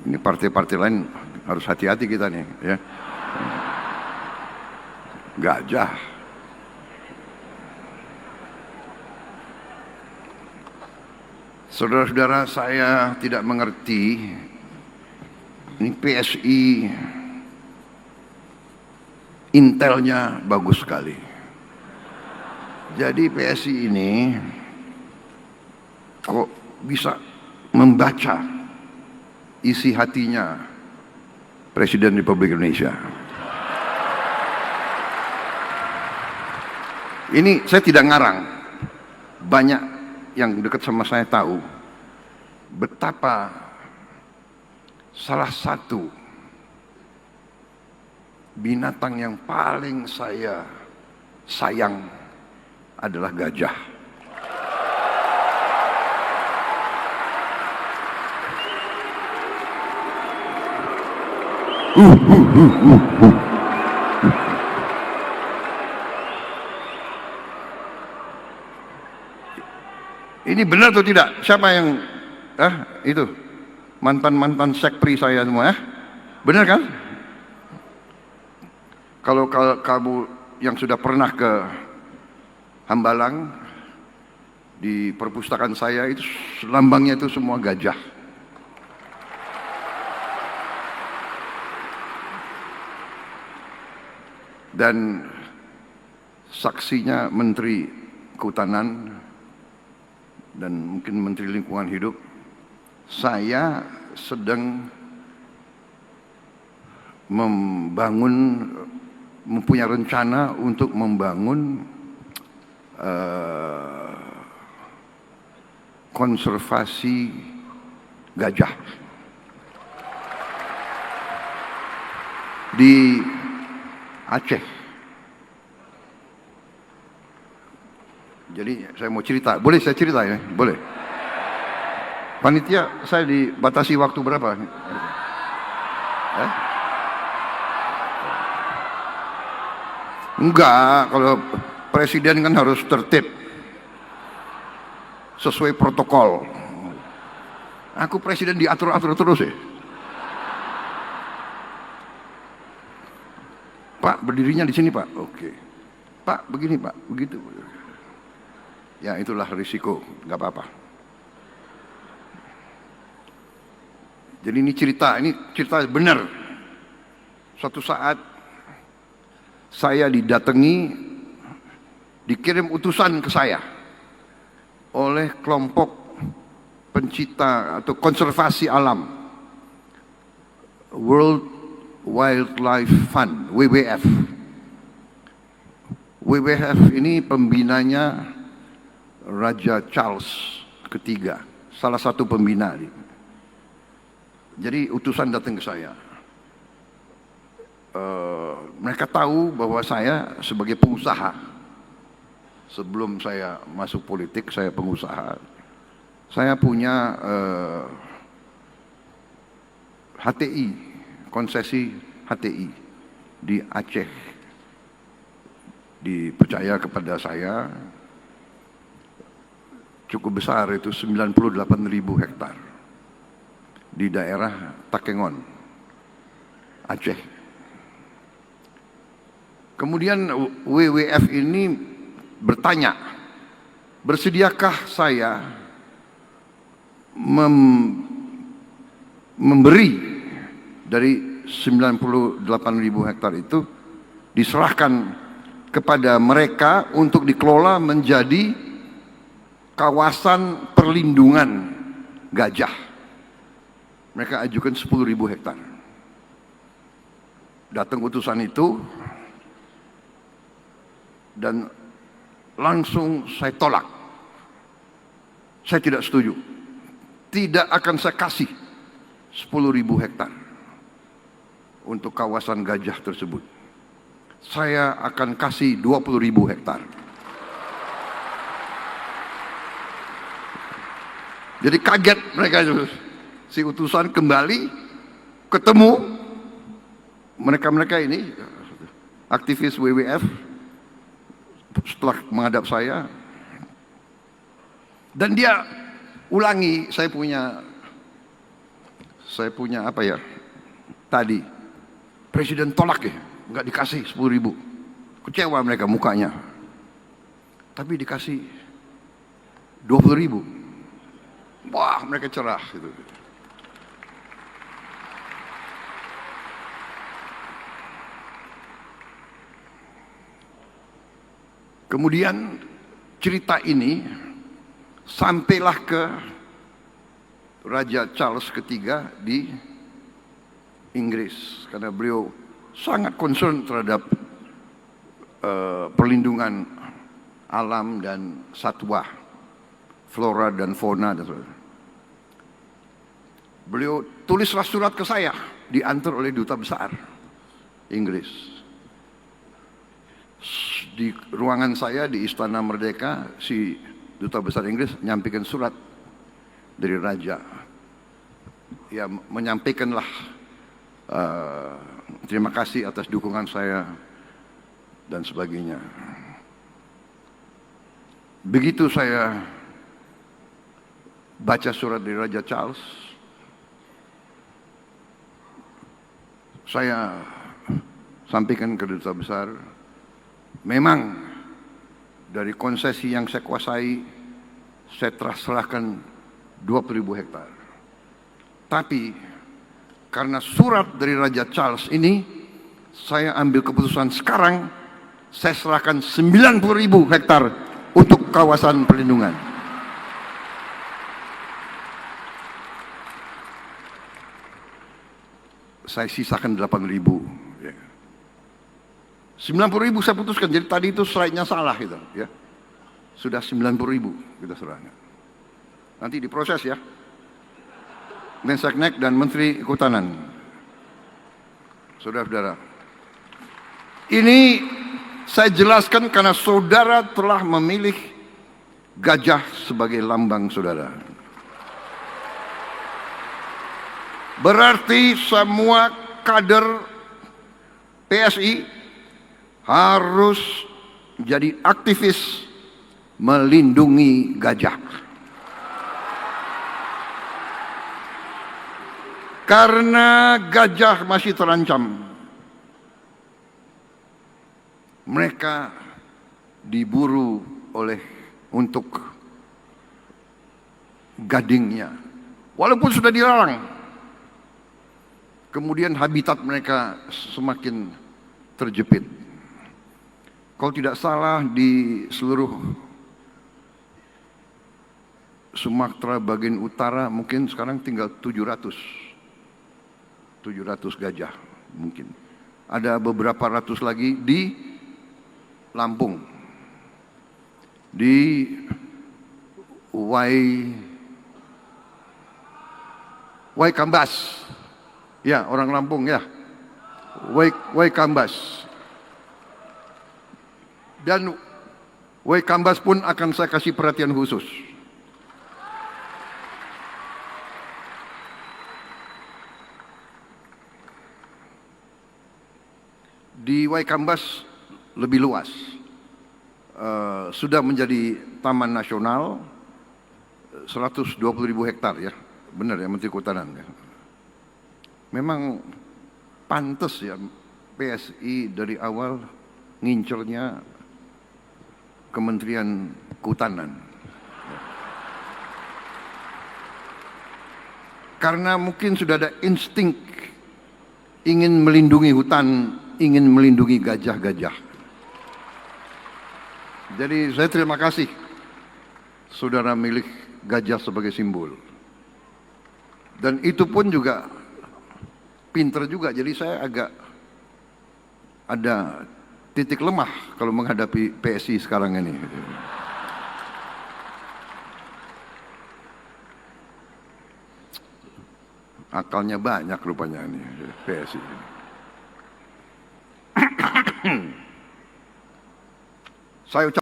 Ini partai-partai lain harus hati-hati kita nih, ya. Gajah. Saudara-saudara, saya tidak mengerti. Ini PSI, intelnya bagus sekali. Jadi PSI ini kok bisa membaca isi hatinya Presiden Republik Indonesia. Ini saya tidak ngarang, banyak yang dekat sama saya tahu betapa salah satu binatang yang paling saya sayang adalah gajah. Ini benar atau tidak? Siapa yang itu mantan sekpri saya semua, benar kan? Kalau kamu yang sudah pernah ke Hambalang, di perpustakaan saya itu lambangnya itu semua gajah. Dan saksinya Menteri Kehutanan dan mungkin Menteri Lingkungan Hidup, saya sedang mempunyai rencana untuk membangun konservasi gajah di Aceh. Jadi saya mau cerita, boleh saya cerita ya? Boleh. Panitia, saya dibatasi waktu berapa? Enggak, kalau presiden kan harus tertib, sesuai protokol. Aku presiden diatur-atur terus ya. Pak, berdirinya di sini Pak. Oke. Pak, begini Pak, begitu. Ya itulah risiko, nggak apa-apa. Jadi ini cerita benar. Suatu saat saya didatangi, dikirim utusan ke saya oleh kelompok pencipta atau konservasi alam, World Wildlife Fund, WWF. WWF ini pembinanya Raja Charles III, salah satu pembina. Jadi utusan datang ke saya. Mereka tahu bahwa saya sebagai pengusaha, sebelum saya masuk politik saya pengusaha. Saya punya HTI, konsesi HTI di Aceh. Dipercaya kepada saya, cukup besar, itu 98.000 hektar di daerah Takengon, Aceh. Kemudian WWF ini bertanya, bersediakah saya memberi dari 98.000 hektar itu diserahkan kepada mereka untuk dikelola menjadi kawasan perlindungan gajah. Mereka ajukan 10.000 hektar. Datang utusan itu dan langsung saya tolak. Saya tidak setuju. Tidak akan saya kasih 10.000 hektar untuk kawasan gajah tersebut. Saya akan kasih 20.000 hektar. Jadi kaget mereka itu. Si utusan kembali ketemu mereka ini aktivis WWF setelah menghadap saya, dan dia ulangi, saya punya Saya punya apa ya? Tadi presiden tolak ya, nggak dikasih 10.000. Kecewa mereka mukanya. Tapi dikasih 20.000. Wah, mereka cerah gitu. Kemudian cerita ini sampailah ke Raja Charles III di Inggris, karena beliau sangat concern terhadap perlindungan alam dan satwa, flora dan fauna dan sebagainya. Beliau tulislah surat ke saya, diantar oleh duta besar Inggris. Di ruangan saya di Istana Merdeka, si duta besar Inggris menyampaikan surat dari raja. Ya, menyampaikanlah terima kasih atas dukungan saya dan sebagainya. Begitu saya baca surat dari Raja Charles, saya sampaikan ke duta besar, memang dari konsesi yang saya kuasai, saya serahkan 20.000 hektar. Tapi karena surat dari Raja Charles ini, saya ambil keputusan sekarang, saya serahkan 90.000 hektar untuk kawasan perlindungan. Saya sisakan 8.000. 90.000 saya putuskan, jadi tadi itu slide-nya salah gitu, ya. Sudah 90.000 kita serahkan. Nanti diproses ya, Menseknek dan Menteri Kehutanan. Saudara-saudara, ini saya jelaskan karena saudara telah memilih gajah sebagai lambang saudara. Berarti semua kader PSI harus jadi aktivis melindungi gajah. Karena gajah masih terancam. Mereka diburu untuk gadingnya. Walaupun sudah dilarang. Kemudian habitat mereka semakin terjepit. Kalau tidak salah di seluruh Sumatera bagian utara mungkin sekarang tinggal 700 gajah mungkin. Ada beberapa ratus lagi di Lampung, di Waikambas. Ya, orang Lampung ya. Waikambas. Dan Waikambas pun akan saya kasih perhatian khusus. Di Waikambas lebih luas. Sudah menjadi taman nasional 120.000 hektar ya. Benar ya Menteri Kehutanan ya. Memang pantas ya PSI dari awal ngincernya Kementerian Kehutanan. Karena mungkin sudah ada insting ingin melindungi hutan, ingin melindungi gajah-gajah. Jadi saya terima kasih saudara milih gajah sebagai simbol. Dan itu pun juga pinter juga, jadi saya agak ada titik lemah kalau menghadapi PSI sekarang ini. Akalnya banyak rupanya ini PSI. Saya ucap